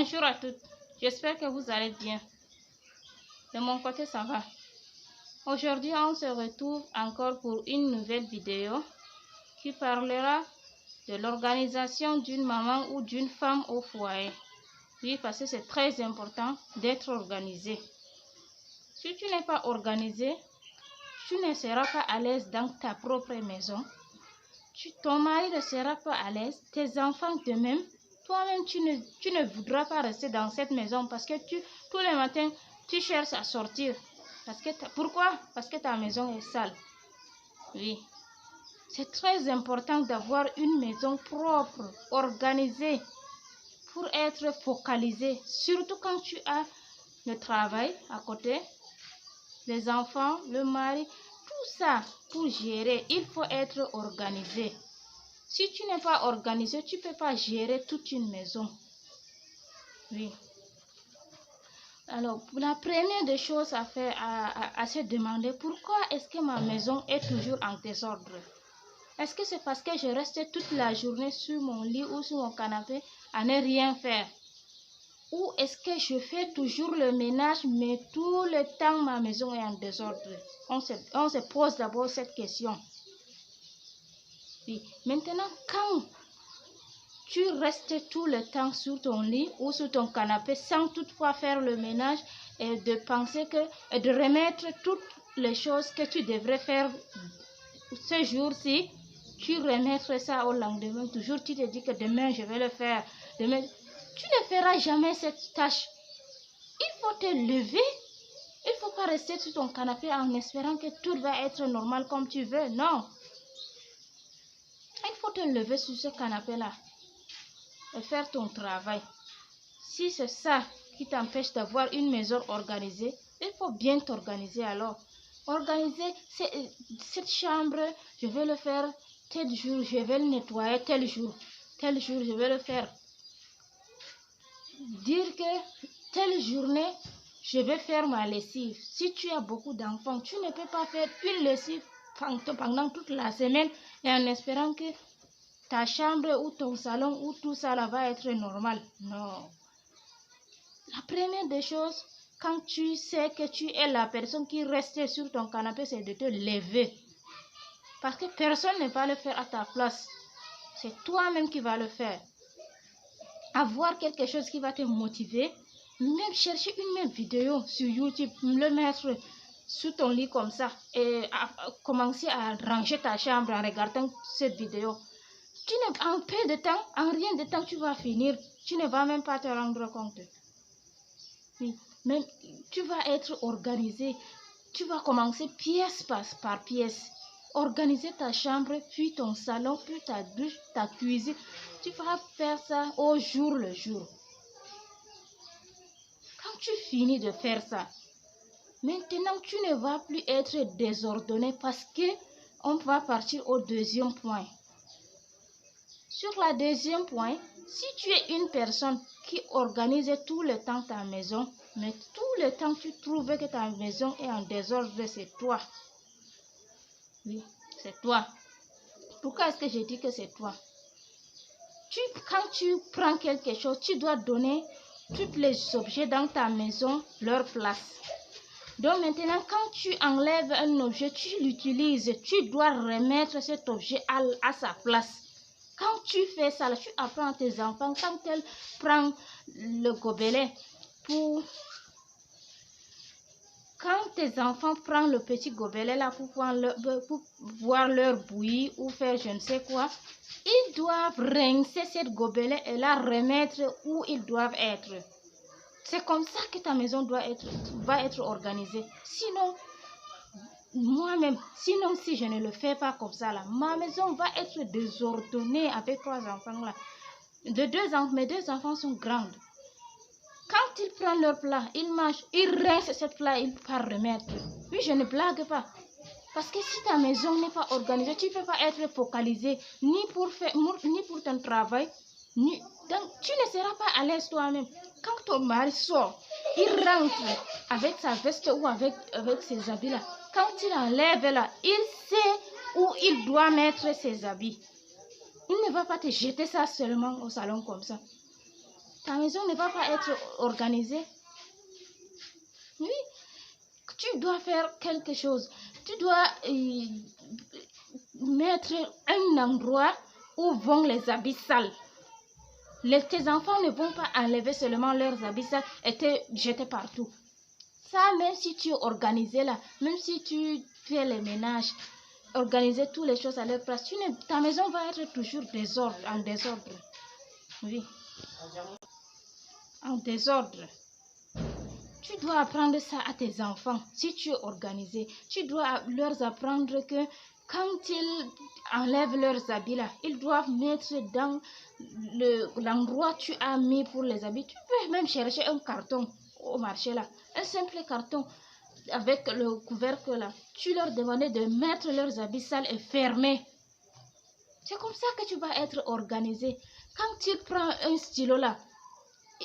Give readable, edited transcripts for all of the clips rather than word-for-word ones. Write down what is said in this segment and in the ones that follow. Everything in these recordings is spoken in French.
Bonjour à toutes, j'espère que vous allez bien. De mon côté, ça va. Aujourd'hui, on se retrouve encore pour une nouvelle vidéo qui parlera de l'organisation d'une maman ou d'une femme au foyer. Oui, parce que c'est très important d'être organisé. Si tu n'es pas organisé, tu ne seras pas à l'aise dans ta propre maison. Ton mari ne sera pas à l'aise, tes enfants de même. Toi-même, tu ne voudras pas rester dans cette maison parce que tous les matins, tu cherches à sortir. Pourquoi? Parce que ta maison est sale. Oui. C'est très important d'avoir une maison propre, organisée, pour être focalisé. Surtout quand tu as le travail à côté, les enfants, le mari, tout ça pour gérer. Il faut être organisé. Si tu n'es pas organisé, tu ne peux pas gérer toute une maison. Oui. Alors, la première des choses à faire, à se demander, pourquoi est-ce que ma maison est toujours en désordre? Est-ce que c'est parce que je reste toute la journée sur mon lit ou sur mon canapé à ne rien faire? Ou est-ce que je fais toujours le ménage, mais tout le temps ma maison est en désordre? On se pose d'abord cette question. Oui. Maintenant, quand tu restes tout le temps sur ton lit ou sur ton canapé sans toutefois faire le ménage et de penser et de remettre toutes les choses que tu devrais faire ce jour-ci, tu remettrais ça au lendemain. Toujours tu te dis que demain je vais le faire. Demain, tu ne feras jamais cette tâche. Il faut te lever. Il ne faut pas rester sur ton canapé en espérant que tout va être normal comme tu veux. Non. Il faut te lever sur ce canapé-là et faire ton travail. Si c'est ça qui t'empêche d'avoir une maison organisée, il faut bien t'organiser alors. Organiser cette chambre, je vais le faire tel jour, je vais le nettoyer tel jour je vais le faire. Dire que telle journée, je vais faire ma lessive. Si tu as beaucoup d'enfants, tu ne peux pas faire une lessive pendant toute la semaine et en espérant que ta chambre ou ton salon ou tout ça là va être normal. Non. La première des choses, quand tu sais que tu es la personne qui reste sur ton canapé, c'est de te lever. Parce que personne ne va le faire à ta place. C'est toi-même qui vas le faire. Avoir quelque chose qui va te motiver, même chercher une même vidéo sur YouTube, le mettre sur ton lit comme ça et commencer à ranger ta chambre en regardant cette vidéo. En peu de temps, en rien de temps, tu vas finir. Tu ne vas même pas te rendre compte. Oui, même tu vas être organisé. Tu vas commencer pièce par pièce. Organiser ta chambre, puis ton salon, puis ta douche, ta cuisine. Tu vas faire ça au jour le jour. Quand tu finis de faire ça, maintenant tu ne vas plus être désordonné parce que on va partir au deuxième point. Sur la deuxième point, si tu es une personne qui organise tout le temps ta maison, mais tout le temps tu trouves que ta maison est en désordre, c'est toi. Oui, c'est toi. Pourquoi est-ce que je dis que c'est toi? Quand tu prends quelque chose, tu dois donner tous les objets dans ta maison leur place. Donc maintenant, quand tu enlèves un objet, tu l'utilises, tu dois remettre cet objet à sa place. Quand tu fais ça, tu apprends à tes enfants, quand elle prend le gobelet quand tes enfants prennent le petit gobelet là pour boire leur bouillie ou faire je ne sais quoi, ils doivent rincer cette gobelet et la remettre où ils doivent être. C'est comme ça que ta maison va être organisée. Sinon, si je ne le fais pas comme ça là, ma maison va être désordonnée avec 3 enfants là. Mes 2 enfants sont grands. Quand ils prennent leur plat, ils mangent, ils rincent cette plat, ils partent remettre. Oui, je ne blague pas. Parce que si ta maison n'est pas organisée, tu ne peux pas être focalisé ni pour ton travail, donc tu ne seras pas à l'aise toi-même. Quand ton mari sort, il rentre avec sa veste ou avec ses habits là. Quand il enlève là, il sait où il doit mettre ses habits. Il ne va pas te jeter ça seulement au salon comme ça. ta maison ne va pas être organisée. Oui, tu dois faire quelque chose. Tu dois mettre un endroit où vont les habits sales. Tes enfants ne vont pas enlever seulement leurs habits sales et te jeter partout. Ça, même si tu es organisé là, même si tu fais les ménages, organiser toutes les choses à leur place, ta maison va être toujours en désordre. Oui. En désordre. Tu dois apprendre ça à tes enfants. Si tu es organisé, tu dois leur apprendre que quand ils enlèvent leurs habits là, ils doivent mettre dans l'endroit que tu as mis pour les habits. Tu peux même chercher un carton au marché là, un simple carton avec le couvercle là. Tu leur demandais de mettre leurs habits sales et fermés. C'est comme ça que tu vas être organisé. Quand tu prends un stylo là,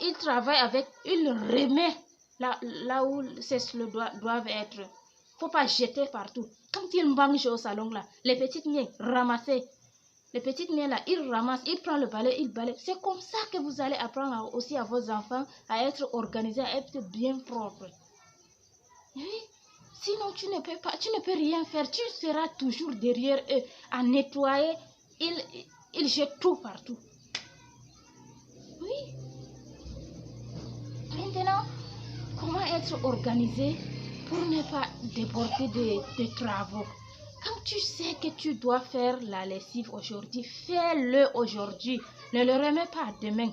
il travaille avec, il remet là où ces stylos doivent être. Il ne faut pas jeter partout. Quand il mange au salon là, les petites miens ramasser. Les petites miens là, ils ramassent, ils prennent le balai, ils balayent. C'est comme ça que vous allez apprendre aussi à vos enfants à être organisés, à être bien propres. Oui. Sinon, tu ne peux rien faire. Tu seras toujours derrière eux à nettoyer. Ils jettent tout partout. Oui. Maintenant, comment être organisé pour ne pas déborder de travaux? Quand tu sais que tu dois faire la lessive aujourd'hui, fais-le aujourd'hui. Ne le remets pas demain.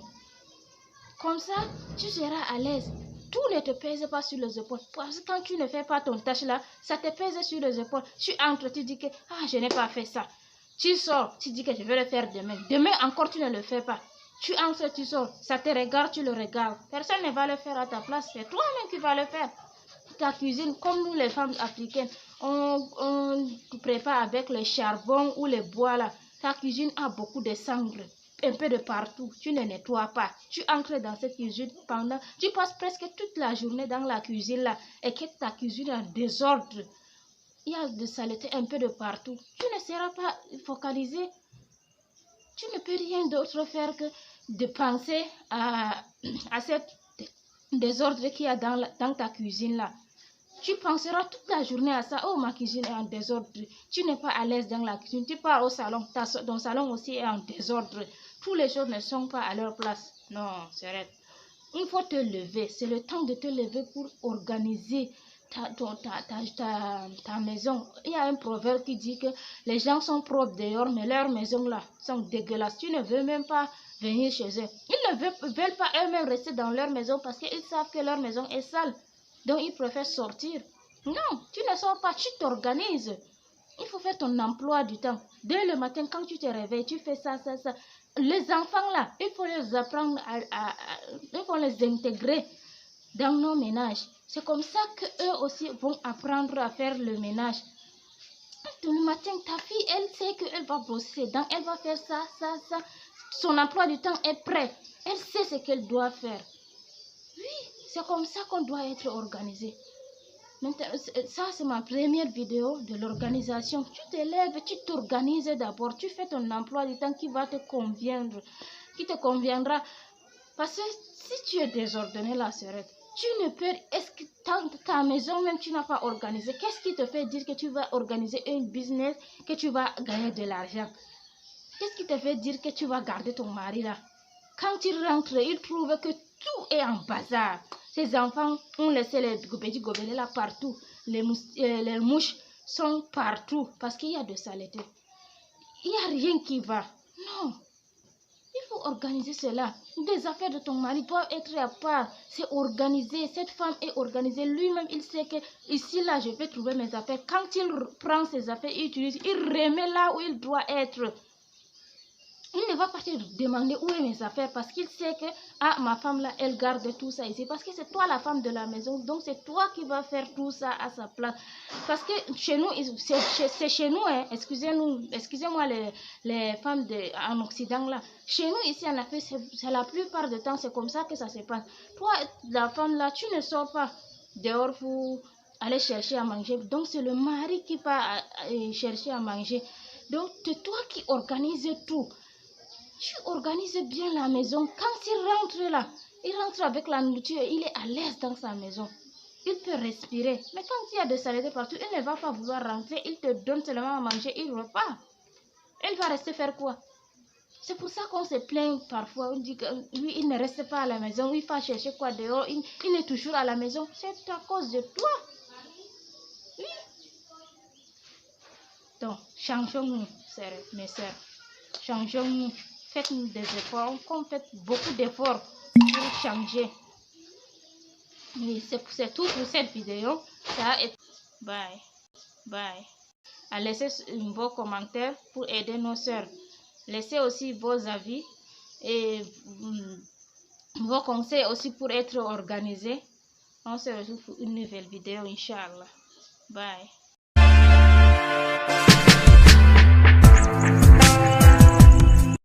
Comme ça, tu seras à l'aise. Tout ne te pèse pas sur les épaules. Parce que quand tu ne fais pas ton tâche là, ça te pèse sur les épaules. Tu entres, tu dis que je n'ai pas fait ça. Tu sors, tu dis que je vais le faire demain. Demain encore, tu ne le fais pas. Tu entres, tu sors. Ça te regarde, tu le regardes. Personne ne va le faire à ta place. C'est toi-même qui vas le faire. Ta cuisine, comme nous les femmes africaines, on prépare avec le charbon ou le bois là. Ta cuisine a beaucoup de cendres. Un peu de partout, tu ne nettoies pas. Tu entres dans cette cuisine tu passes presque toute la journée dans la cuisine là et que ta cuisine est en désordre. Il y a de saleté un peu de partout. Tu ne seras pas focalisé. Tu ne peux rien d'autre faire que de penser à cette désordre qu'il y a dans ta cuisine là. Tu penseras toute la journée à ça. Oh, ma cuisine est en désordre. Tu n'es pas à l'aise dans la cuisine. Tu pars au salon. Ton salon aussi est en désordre. Toutes les choses ne sont pas à leur place. Non, c'est vrai. Il faut te lever. C'est le temps de te lever pour organiser ta maison. Il y a un proverbe qui dit que les gens sont propres dehors, mais leurs maisons là sont dégueulasses. Tu ne veux même pas venir chez eux. Ils ne veulent pas eux-mêmes rester dans leur maison parce qu'ils savent que leur maison est sale. Donc, ils préfèrent sortir. Non, tu ne sors pas, tu t'organises. Il faut faire ton emploi du temps. Dès le matin, quand tu te réveilles, tu fais ça. Les enfants là, il faut les apprendre, il faut les intégrer dans nos ménages. C'est comme ça qu'eux aussi vont apprendre à faire le ménage. Le matin, ta fille, elle sait qu'elle va brosser, donc elle va faire ça. Son emploi du temps est prêt. Elle sait ce qu'elle doit faire. Oui, c'est comme ça qu'on doit être organisé. Maintenant, ça, c'est ma première vidéo de l'organisation. Tu te lèves, tu t'organises d'abord. Tu fais ton emploi du temps qui va te conviendre, qui te conviendra. Parce que si tu es désordonné, la sœurette, tu ne peux... Est-ce que ta maison même, tu n'as pas organisé? Qu'est-ce qui te fait dire que tu vas organiser un business, que tu vas gagner de l'argent? Qu'est-ce qui te fait dire que tu vas garder ton mari là? Quand il rentre, il trouve que tout est en bazar. Ces enfants ont laissé les petits gobelets là partout. Les mouches sont partout parce qu'il y a de saleté. Il n'y a rien qui va. Non. Il faut organiser cela. Des affaires de ton mari doivent être à part. C'est organisé. Cette femme est organisée. Lui-même, il sait que ici, là, je vais trouver mes affaires. Quand il prend ses affaires, il remet là où il doit être. Il ne va pas te demander où est mes affaires parce qu'il sait que ma femme là, elle garde tout ça ici. Parce que c'est toi la femme de la maison. Donc c'est toi qui vas faire tout ça à sa place. Parce que chez nous, c'est chez nous, hein. Excusez-moi les femmes en Occident là. Chez nous ici en Afrique, c'est la plupart du temps, c'est comme ça que ça se passe. Toi, la femme là, tu ne sors pas dehors pour aller chercher à manger. Donc c'est le mari qui va chercher à manger. Donc c'est toi qui organises tout. Tu organises bien la maison. Quand il rentre là, il rentre avec la nourriture, il est à l'aise dans sa maison. Il peut respirer. Mais quand il y a des saletés partout, il ne va pas vouloir rentrer. Il te donne seulement à manger, il repart. Elle va rester faire quoi? C'est pour ça qu'on se plaint parfois. On dit que lui, il ne reste pas à la maison. Il va chercher quoi dehors? Il est toujours à la maison. C'est à cause de toi. Oui. Donc, changeons-nous, mes sœurs. Changeons-nous. Faites-nous des efforts. On fait beaucoup d'efforts pour changer. Oui, c'est tout pour cette vidéo. Ça a été... Bye. Bye. À laisser vos commentaires pour aider nos sœurs. Laissez aussi vos avis et vos conseils aussi pour être organisés. On se retrouve pour une nouvelle vidéo, Inch'Allah. Bye.